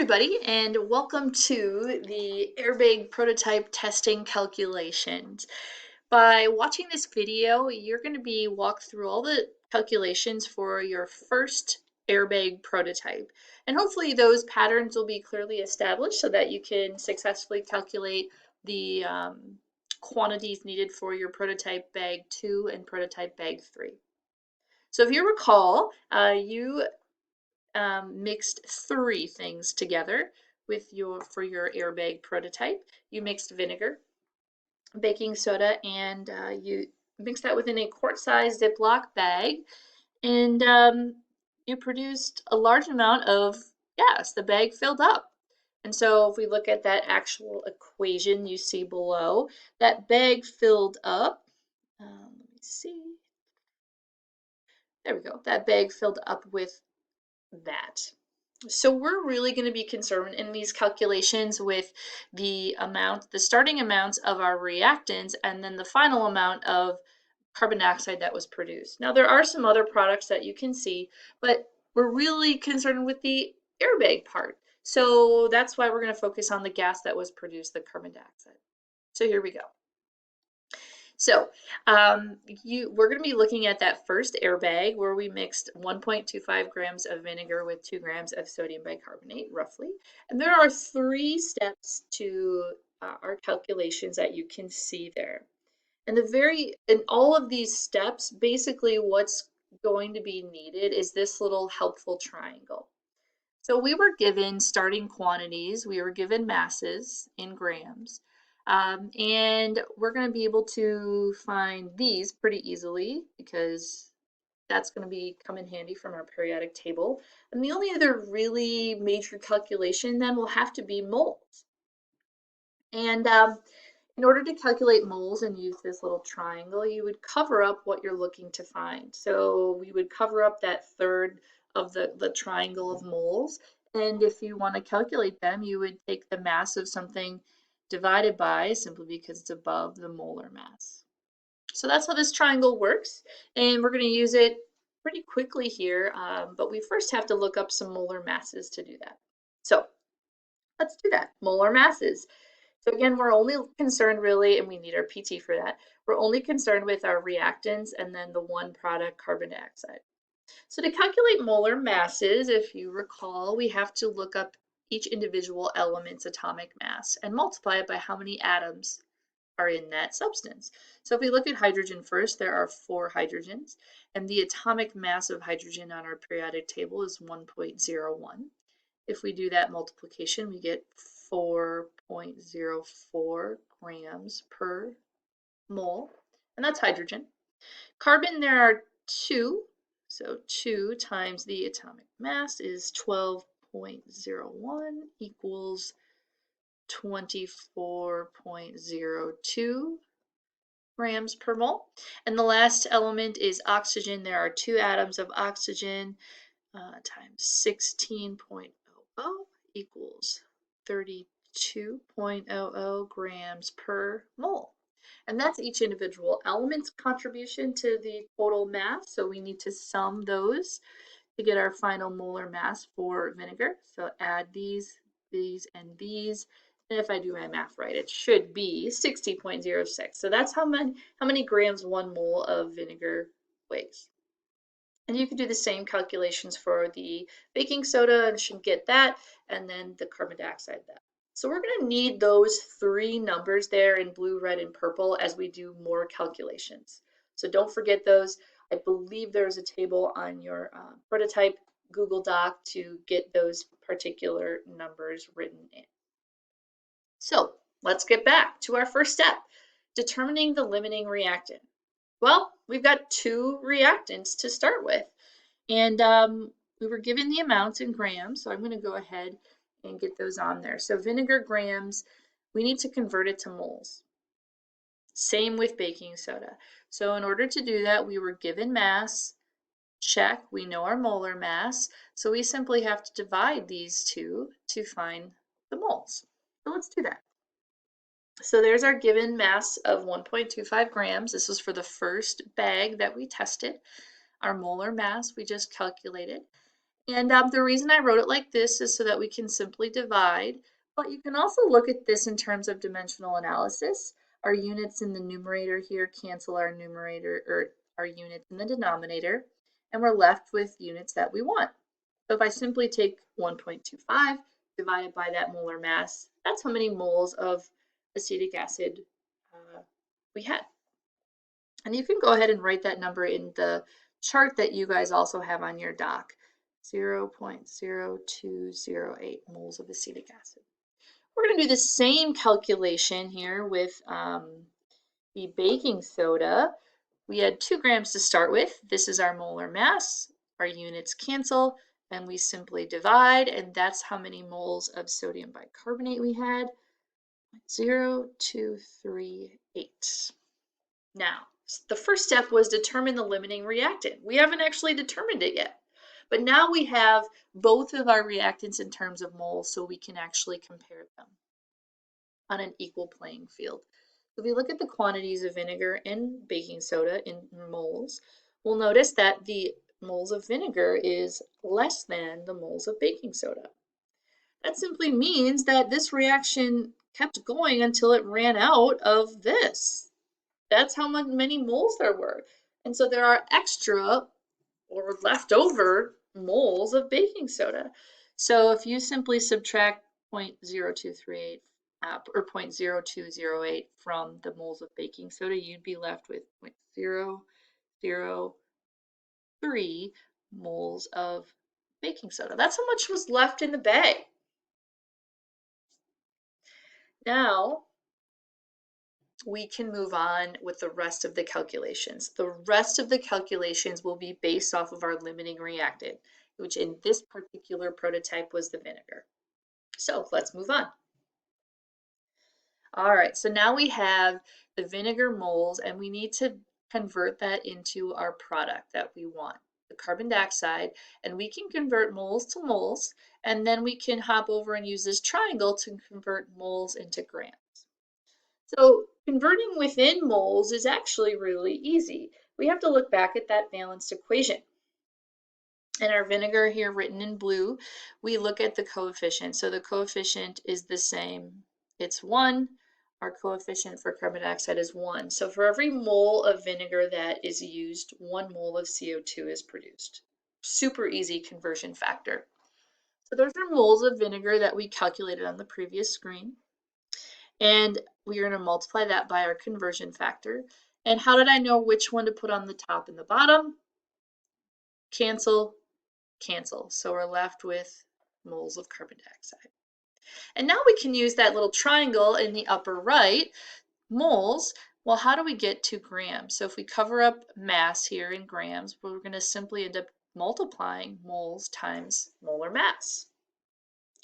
everybody, and welcome to the Airbag prototype testing calculations. By watching this video, you're going to be walked through all the calculations for your first airbag prototype. And hopefully those patterns will be clearly established so that you can successfully calculate the quantities needed for your prototype bag 2 and prototype bag 3. So if you recall, you mixed 3 things together for your airbag prototype. You mixed vinegar, baking soda, and you mixed that within a quart-sized Ziploc bag, and you produced a large amount of gas. The bag filled up. And so if we look at that actual equation you see below, that bag filled up, let me see, there we go, that bag filled up with that. So we're really going to be concerned in these calculations with the starting amounts of our reactants and then the final amount of carbon dioxide that was produced. Now there are some other products that you can see, but we're really concerned with the airbag part. So that's why we're going to focus on the gas that was produced, the carbon dioxide. So here we go. So we're going to be looking at that first airbag where we mixed 1.25 grams of vinegar with 2 grams of sodium bicarbonate, roughly. And there are 3 steps to our calculations that you can see there. And in all of these steps, basically what's going to be needed is this little helpful triangle. So we were given starting quantities, we were given masses in grams. And we're going to be able to find these pretty easily because that's going to come in handy from our periodic table. And the only other really major calculation then will have to be moles. And in order to calculate moles and use this little triangle, you would cover up what you're looking to find. So we would cover up that third of the triangle of moles. And if you want to calculate them, you would take the mass of something divided by, simply because it's above the molar mass. So that's how this triangle works, and we're going to use it pretty quickly here, but we first have to look up some molar masses to do that. So let's do that. Molar masses. So again, we're only concerned really, and we need our PT for that, we're only concerned with our reactants and then the one product, carbon dioxide. So to calculate molar masses, if you recall, we have to look up each individual element's atomic mass and multiply it by how many atoms are in that substance. So if we look at hydrogen first, there are 4 hydrogens, and the atomic mass of hydrogen on our periodic table is 1.01. If we do that multiplication, we get 4.04 grams per mole, and that's hydrogen. Carbon, there are 2. So 2 times the atomic mass is 12.01 equals 24.02 grams per mole. And the last element is oxygen. There are 2 atoms of oxygen times 16.00 equals 32.00 grams per mole. And that's each individual element's contribution to the total mass. So we need to sum those to get our final molar mass for vinegar. So add these, and these. And if I do my math right, it should be 60.06. So that's how many grams 1 mole of vinegar weighs. And you can do the same calculations for the baking soda and should get that, and then the carbon dioxide that. So we're going to need those 3 numbers there in blue, red, and purple as we do more calculations. So don't forget those. I believe there's a table on your prototype Google Doc to get those particular numbers written in. So let's get back to our first step, determining the limiting reactant. Well, we've got 2 reactants to start with, and we were given the amounts in grams, so I'm going to go ahead and get those on there. So vinegar grams, we need to convert it to moles. Same with baking soda. So in order to do that, we were given mass, check, we know our molar mass, so we simply have to divide these 2 to find the moles. So let's do that. So there's our given mass of 1.25 grams. This was for the first bag that we tested. Our molar mass we just calculated. And the reason I wrote it like this is so that we can simply divide, but you can also look at this in terms of dimensional analysis. Our units in the numerator here cancel our numerator or our units in the denominator, and we're left with units that we want. So if I simply take 1.25 divided by that molar mass, that's how many moles of acetic acid we had. And you can go ahead and write that number in the chart that you guys also have on your doc, 0.0208 moles of acetic acid. We're going to do the same calculation here with the baking soda. We had 2 grams to start with. This is our molar mass. Our units cancel, and we simply divide, and that's how many moles of sodium bicarbonate we had, 0.0238. Now, the first step was determine the limiting reactant. We haven't actually determined it yet, but now we have both of our reactants in terms of moles, so we can actually compare them on an equal playing field. If we look at the quantities of vinegar and baking soda in moles, we'll notice that the moles of vinegar is less than the moles of baking soda. That simply means that this reaction kept going until it ran out of this. That's how many moles there were. And so there are extra or leftover moles of baking soda. So if you simply subtract 0.0238 or 0.0208 from the moles of baking soda, you'd be left with 0.003 moles of baking soda. That's how much was left in the bag. Now, we can move on with the rest of the calculations. The rest of the calculations will be based off of our limiting reactant, which in this particular prototype was the vinegar. So let's move on. All right, so now we have the vinegar moles, and we need to convert that into our product that we want, the carbon dioxide, and we can convert moles to moles, and then we can hop over and use this triangle to convert moles into grams. So converting within moles is actually really easy. We have to look back at that balanced equation. In our vinegar here written in blue, we look at the coefficient. So the coefficient is the same. It's 1. Our coefficient for carbon dioxide is 1. So for every mole of vinegar that is used, 1 mole of CO2 is produced. Super easy conversion factor. So those are moles of vinegar that we calculated on the previous screen. And we're going to multiply that by our conversion factor. And how did I know which one to put on the top and the bottom? Cancel, cancel. So we're left with moles of carbon dioxide. And now we can use that little triangle in the upper right, moles. Well, how do we get to grams? So if we cover up mass here in grams, we're going to simply end up multiplying moles times molar mass.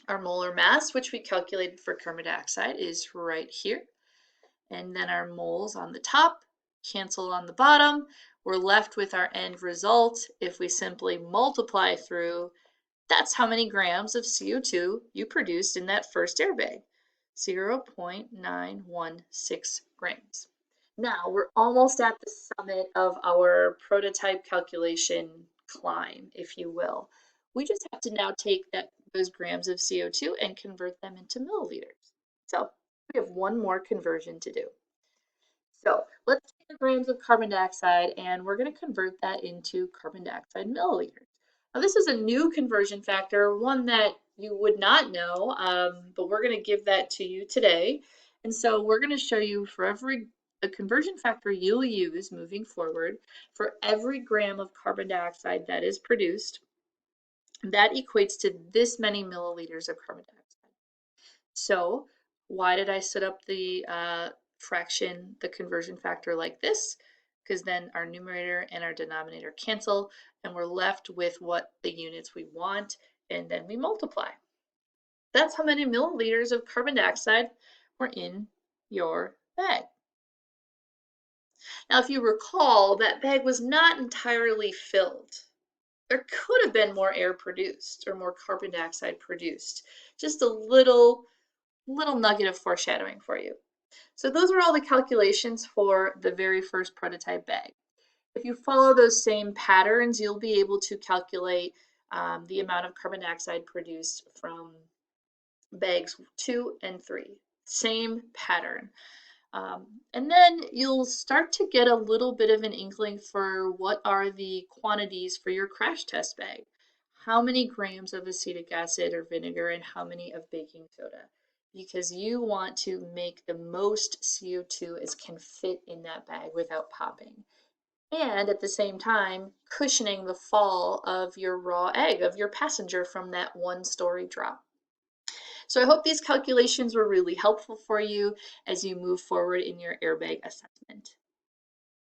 Our molar mass, which we calculated for carbon dioxide, is right here. And then our moles on the top cancel on the bottom. We're left with our end result. If we simply multiply through, that's how many grams of CO2 you produced in that first airbag, 0.916 grams. Now we're almost at the summit of our prototype calculation climb, if you will. We just have to now take those grams of CO2 and convert them into milliliters. So we have one more conversion to do. So let's take the grams of carbon dioxide and we're going to convert that into carbon dioxide milliliters. Now this is a new conversion factor, one that you would not know, but we're going to give that to you today. And so we're going to show you for the conversion factor you'll use moving forward for every gram of carbon dioxide that is produced. That equates to this many milliliters of carbon dioxide. So why did I set up the fraction, the conversion factor like this? Because then our numerator and our denominator cancel and we're left with what the units we want, and then we multiply. That's how many milliliters of carbon dioxide were in your bag. Now, if you recall, that bag was not entirely filled. There could have been more air produced or more carbon dioxide produced. Just a little nugget of foreshadowing for you. So those are all the calculations for the very first prototype bag. If you follow those same patterns, you'll be able to calculate the amount of carbon dioxide produced from bags 2 and 3. Same pattern. And then you'll start to get a little bit of an inkling for what are the quantities for your crash test bag. How many grams of acetic acid or vinegar and how many of baking soda? Because you want to make the most CO2 as can fit in that bag without popping. And at the same time, cushioning the fall of your raw egg, of your passenger from that 1-story drop. So I hope these calculations were really helpful for you as you move forward in your airbag assessment.